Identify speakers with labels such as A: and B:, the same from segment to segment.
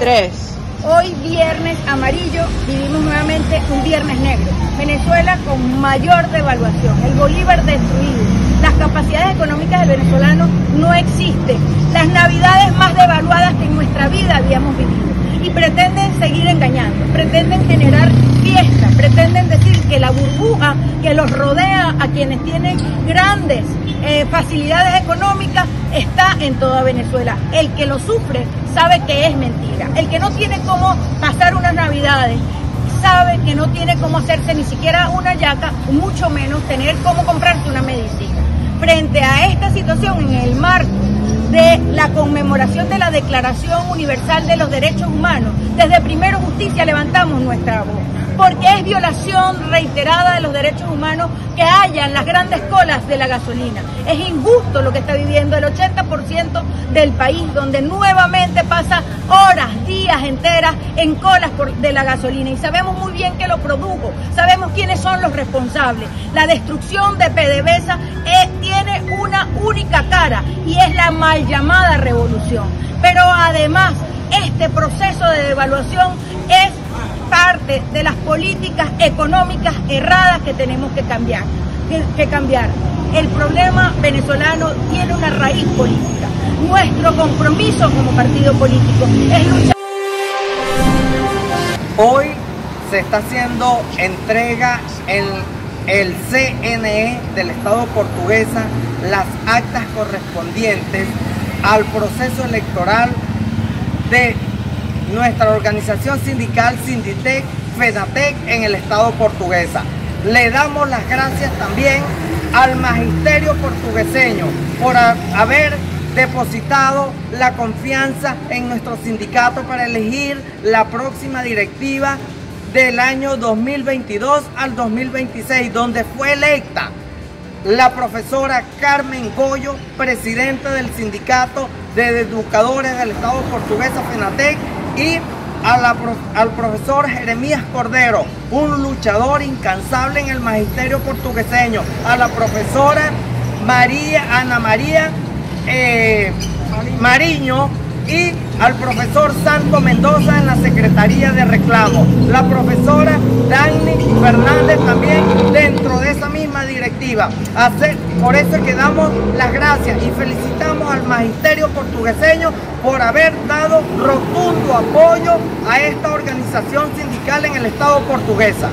A: 3. Hoy, viernes amarillo, vivimos nuevamente un viernes negro. Venezuela con mayor devaluación, el bolívar destruido, las capacidades económicas del venezolano no existen, las navidades más devaluadas que en nuestra vida habíamos vivido. Y pretenden seguir engañando, pretenden generar fiestas, pretenden decir que la burbuja que los rodea a quienes tienen grandes facilidades económicas está en toda Venezuela. El que lo sufre sabe que es mentira. El que no tiene cómo pasar unas navidades sabe que no tiene cómo hacerse ni siquiera una yaca, mucho menos tener cómo comprarse una medicina. Frente a esta situación, en el marco de la conmemoración de la Declaración Universal de los Derechos Humanos, desde Primero Justicia levantamos nuestra voz, porque es violación reiterada de los derechos humanos que hayan las grandes colas de la gasolina. Es injusto lo que está viviendo el 80% del país, donde nuevamente pasa horas, días enteras en colas de la gasolina, y sabemos muy bien que lo produjo, sabemos quiénes son los responsables. La destrucción de PDVSA tiene una única cara, y es la mal llamada revolución. Pero además, este proceso de devaluación es parte de las políticas económicas erradas que tenemos que cambiar. El problema venezolano tiene una raíz política. Nuestro compromiso como partido político es luchar.
B: Hoy se está haciendo entrega en el CNE del Estado portuguesa las actas correspondientes al proceso electoral de nuestra organización sindical Sinditec, FENATEC en el Estado portuguesa. Le damos las gracias también al magisterio portugueseño por haber depositado la confianza en nuestro sindicato para elegir la próxima directiva del año 2022 al 2026, donde fue electa la profesora Carmen Goyo, presidenta del sindicato de educadores del Estado portuguesa FENATEC, y al profesor Jeremías Cordero, un luchador incansable en el magisterio portugueseño, a la profesora Ana María Mariño, y al profesor Santo Mendoza en la Secretaría de Reclamo, la profesora Dani Fernández también dentro de esa misma directiva. Por eso es que damos las gracias y felicitamos al magisterio portugueseño por haber dado rotundo apoyo a esta organización sindical en el Estado portuguesa.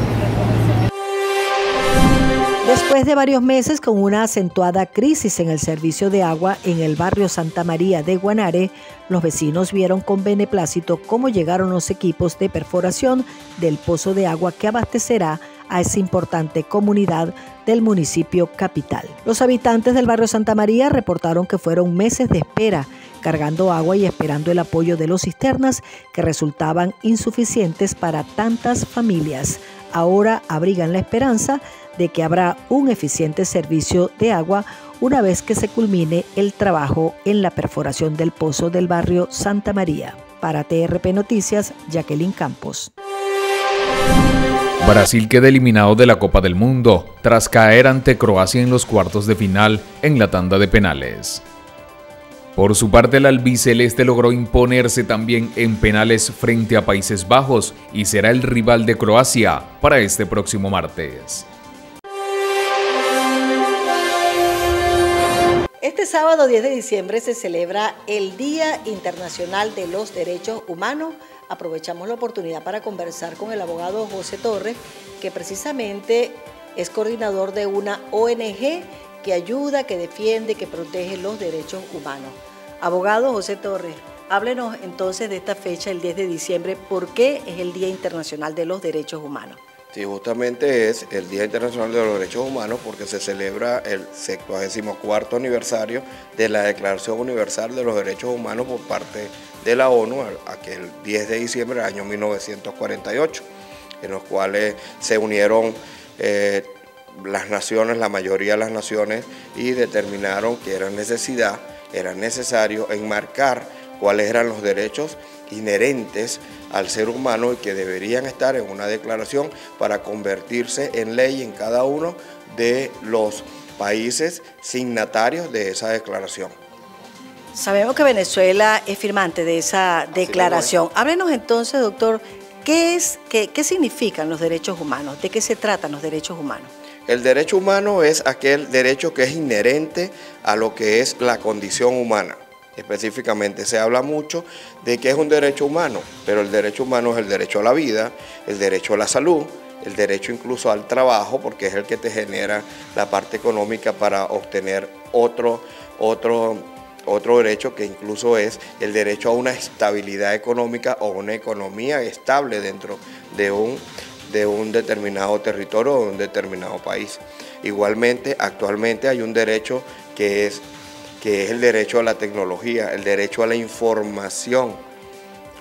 C: Después de varios meses con una acentuada crisis en el servicio de agua en el barrio Santa María de Guanare, los vecinos vieron con beneplácito cómo llegaron los equipos de perforación del pozo de agua que abastecerá a esa importante comunidad del municipio capital. Los habitantes del barrio Santa María reportaron que fueron meses de espera, cargando agua y esperando el apoyo de los cisternas que resultaban insuficientes para tantas familias. Ahora abrigan la esperanza de que habrá un eficiente servicio de agua una vez que se culmine el trabajo en la perforación del pozo del barrio Santa María. Para TRP Noticias, Jacqueline Campos.
D: Brasil queda eliminado de la Copa del Mundo tras caer ante Croacia en los cuartos de final en la tanda de penales. Por su parte, el albiceleste logró imponerse también en penales frente a Países Bajos y será el rival de Croacia para este próximo martes.
C: Este sábado 10 de diciembre se celebra el Día Internacional de los Derechos Humanos. Aprovechamos la oportunidad para conversar con el abogado José Torres, que precisamente es coordinador de una ONG que ayuda, que defiende, que protege los derechos humanos. Abogado José Torres, háblenos entonces de esta fecha, el 10 de diciembre, ¿por qué es el Día Internacional de los Derechos Humanos?
E: Sí, justamente es el Día Internacional de los Derechos Humanos porque se celebra el 74º aniversario de la Declaración Universal de los Derechos Humanos por parte de la ONU, aquel 10 de diciembre del año 1948, en los cuales se unieron las naciones, la mayoría de las naciones, y determinaron que era necesario enmarcar cuáles eran los derechos inherentes al ser humano y que deberían estar en una declaración para convertirse en ley en cada uno de los países signatarios de esa declaración.
C: Sabemos que Venezuela es firmante de esa declaración. Háblenos entonces, doctor, ¿qué significan los derechos humanos? ¿De qué se tratan los derechos humanos?
E: El derecho humano es aquel derecho que es inherente a lo que es la condición humana. Específicamente se habla mucho de que es un derecho humano, pero el derecho humano es el derecho a la vida, el derecho a la salud, el derecho incluso al trabajo, porque es el que te genera la parte económica para obtener otro derecho, que incluso es el derecho a una estabilidad económica o una economía estable dentro de un determinado territorio o de un determinado país. Igualmente, actualmente hay un derecho que es el derecho a la tecnología, el derecho a la información,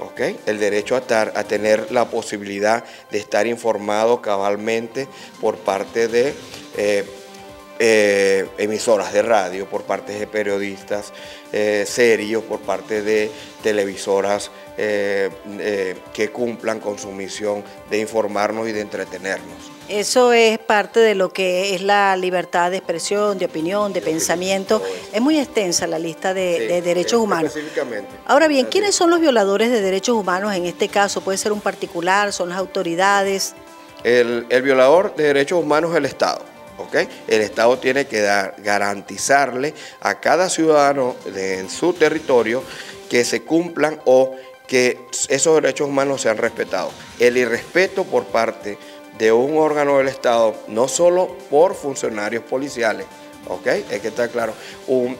E: ¿okay? El derecho a tener la posibilidad de estar informado cabalmente por parte de emisoras de radio, por parte de periodistas serios, por parte de televisoras que cumplan con su misión de informarnos y de entretenernos.
C: Eso es parte de lo que es la libertad de expresión, de opinión, de pensamiento. Es muy extensa la lista de derechos humanos.
E: Específicamente.
C: Ahora bien, ¿quiénes son los violadores de derechos humanos en este caso? ¿Puede ser un particular? ¿Son las autoridades?
E: El violador de derechos humanos es el Estado. ¿Okay? El Estado tiene que garantizarle a cada ciudadano en su territorio que se cumplan o que esos derechos humanos sean respetados. El irrespeto por parte de un órgano del Estado, no solo por funcionarios policiales, ¿okay? Es que está claro,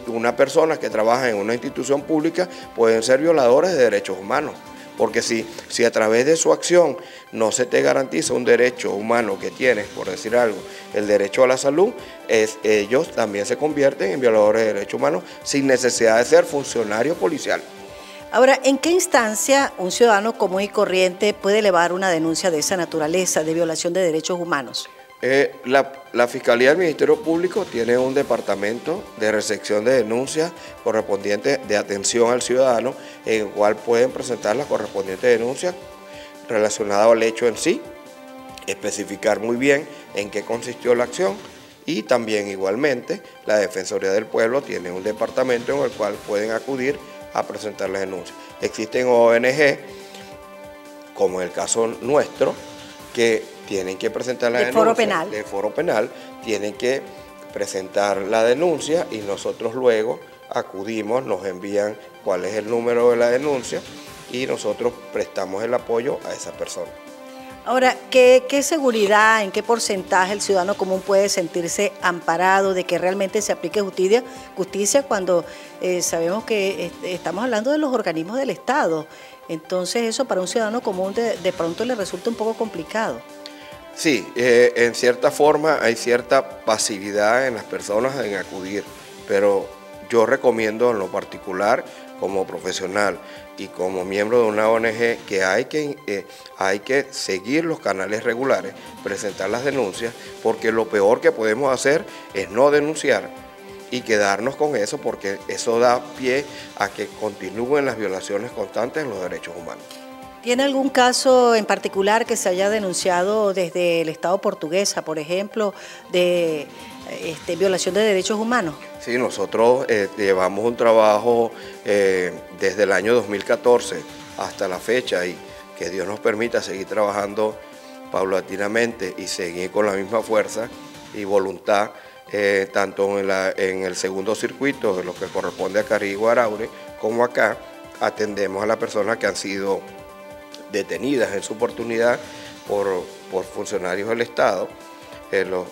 E: una persona que trabaja en una institución pública pueden ser violadores de derechos humanos. Porque si a través de su acción no se te garantiza un derecho humano que tienes, por decir algo, el derecho a la salud, ellos también se convierten en violadores de derechos humanos sin necesidad de ser funcionario policial.
C: Ahora, ¿en qué instancia un ciudadano común y corriente puede elevar una denuncia de esa naturaleza, de violación de derechos humanos?
E: La Fiscalía del Ministerio Público tiene un departamento de recepción de denuncias correspondientes de atención al ciudadano, en el cual pueden presentar las correspondientes denuncias relacionadas al hecho en sí, especificar muy bien en qué consistió la acción, y también igualmente la Defensoría del Pueblo tiene un departamento en el cual pueden acudir a presentar las denuncias. Existen ONG, como en el caso nuestro, que tienen que presentar la denuncia de foro penal, tienen que presentar la denuncia y nosotros luego acudimos, nos envían cuál es el número de la denuncia y nosotros prestamos el apoyo a esa persona.
C: Ahora, ¿qué seguridad, en qué porcentaje el ciudadano común puede sentirse amparado de que realmente se aplique justicia cuando sabemos que estamos hablando de los organismos del Estado? Entonces eso para un ciudadano común de pronto le resulta un poco complicado.
E: Sí, en cierta forma hay cierta pasividad en las personas en acudir, pero yo recomiendo en lo particular como profesional y como miembro de una ONG que hay que seguir los canales regulares, presentar las denuncias, porque lo peor que podemos hacer es no denunciar y quedarnos con eso, porque eso da pie a que continúen las violaciones constantes en los derechos humanos.
C: ¿Tiene algún caso en particular que se haya denunciado desde el Estado portuguesa, por ejemplo, de violación de derechos humanos?
E: Sí, nosotros llevamos un trabajo desde el año 2014 hasta la fecha, y que Dios nos permita seguir trabajando paulatinamente y seguir con la misma fuerza y voluntad, tanto en el segundo circuito, en lo que corresponde a Carigua, Araure, como acá, atendemos a las personas que han sido detenidas en su oportunidad por funcionarios del Estado,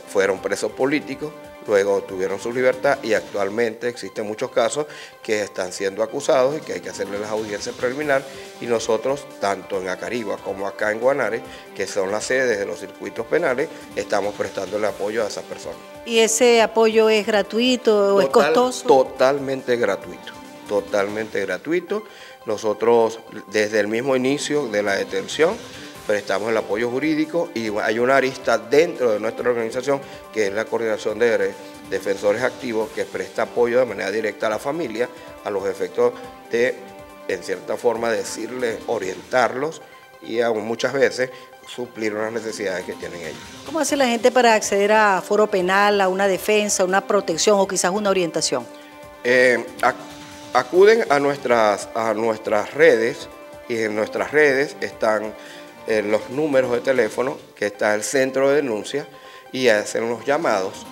E: fueron presos políticos, luego tuvieron su libertad y actualmente existen muchos casos que están siendo acusados y que hay que hacerle las audiencias preliminares, y nosotros, tanto en Acarigua como acá en Guanare, que son las sedes de los circuitos penales, estamos prestando el apoyo a esas personas.
C: ¿Y ese apoyo es gratuito o es costoso?
E: Totalmente gratuito, totalmente gratuito. Nosotros desde el mismo inicio de la detención prestamos el apoyo jurídico, y hay una arista dentro de nuestra organización que es la Coordinación de Defensores Activos, que presta apoyo de manera directa a la familia a los efectos de, en cierta forma, decirles, orientarlos y aún muchas veces suplir unas necesidades que tienen ellos.
C: ¿Cómo hace la gente para acceder a foro penal, a una defensa, una protección o quizás una orientación?
E: acuden a nuestras redes, y en nuestras redes están los números de teléfono, que está el centro de denuncia, y hacen los llamados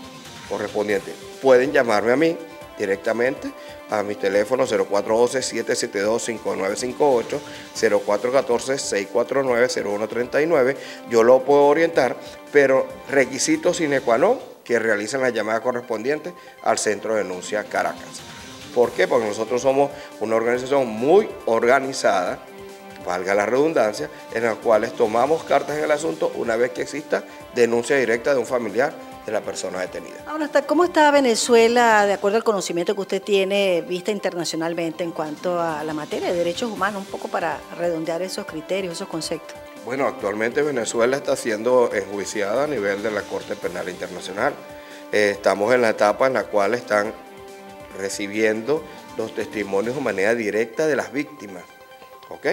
E: correspondientes. Pueden llamarme a mí directamente a mi teléfono 0412-772-5958, 0414-649-0139. Yo lo puedo orientar, pero requisito sine qua non que realicen la llamada correspondiente al centro de denuncia Caracas. ¿Por qué? Porque nosotros somos una organización muy organizada, valga la redundancia, en las cuales tomamos cartas en el asunto una vez que exista denuncia directa de un familiar de la persona detenida.
C: Ahora, ¿cómo está Venezuela, de acuerdo al conocimiento que usted tiene, vista internacionalmente en cuanto a la materia de derechos humanos, un poco para redondear esos criterios, esos conceptos?
E: Bueno, actualmente Venezuela está siendo enjuiciada a nivel de la Corte Penal Internacional. Estamos en la etapa en la cual están recibiendo los testimonios de manera directa de las víctimas, ¿ok?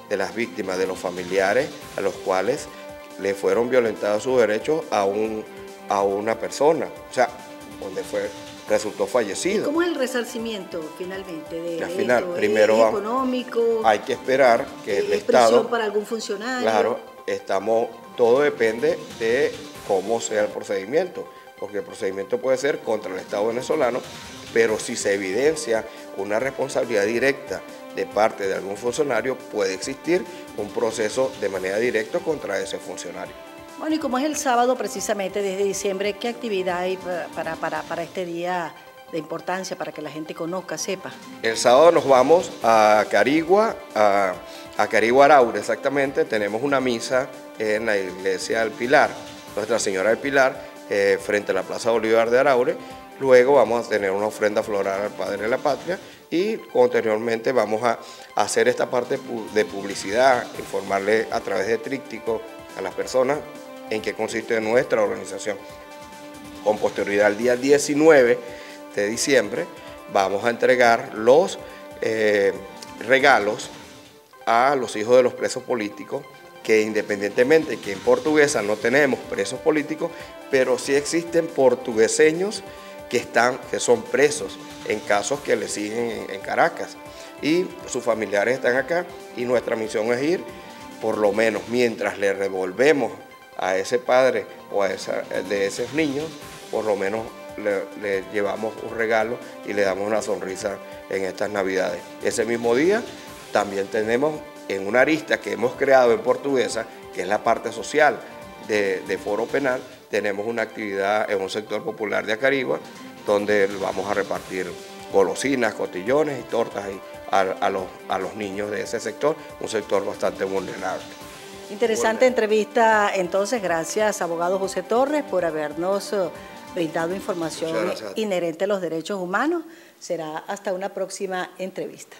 E: De las víctimas, de los familiares a los cuales le fueron violentados sus derechos a una persona, o sea, donde resultó fallecido.
C: ¿Cómo es el resarcimiento finalmente de
E: al final,
C: esto?
E: primero
C: ¿Es económico?
E: Hay que esperar que el
C: presión
E: Estado...
C: para algún funcionario?
E: Claro, todo depende de cómo sea el procedimiento, porque el procedimiento puede ser contra el Estado venezolano, pero si se evidencia una responsabilidad directa de parte de algún funcionario, puede existir un proceso de manera directa contra ese funcionario.
C: Bueno, y como es el sábado precisamente desde diciembre, ¿qué actividad hay para este día de importancia, para que la gente conozca, sepa?
E: El sábado nos vamos a Carigua, a Carigua Araure exactamente. Tenemos una misa en la iglesia del Pilar, Nuestra Señora del Pilar, frente a la Plaza Bolívar de Araure. Luego vamos a tener una ofrenda floral al Padre de la Patria y posteriormente vamos a hacer esta parte de publicidad, informarle a través de tríptico a las personas en qué consiste nuestra organización. Con posterioridad al día 19 de diciembre vamos a entregar los regalos a los hijos de los presos políticos, que independientemente que en Portuguesa no tenemos presos políticos, pero sí existen portugueseños que son presos en casos que le siguen en Caracas, y sus familiares están acá, y nuestra misión es ir, por lo menos mientras le revolvemos a ese padre o de esos niños, por lo menos le llevamos un regalo y le damos una sonrisa en estas Navidades. Ese mismo día también tenemos en una arista que hemos creado en Portuguesa, que es la parte social de Foro Penal, tenemos una actividad en un sector popular de Acarigua, donde vamos a repartir golosinas, cotillones y tortas a los niños de ese sector, un sector bastante vulnerable.
C: Interesante entrevista, entonces, gracias, abogado José Torres, por habernos brindado información inherente a los derechos humanos. Será hasta una próxima entrevista.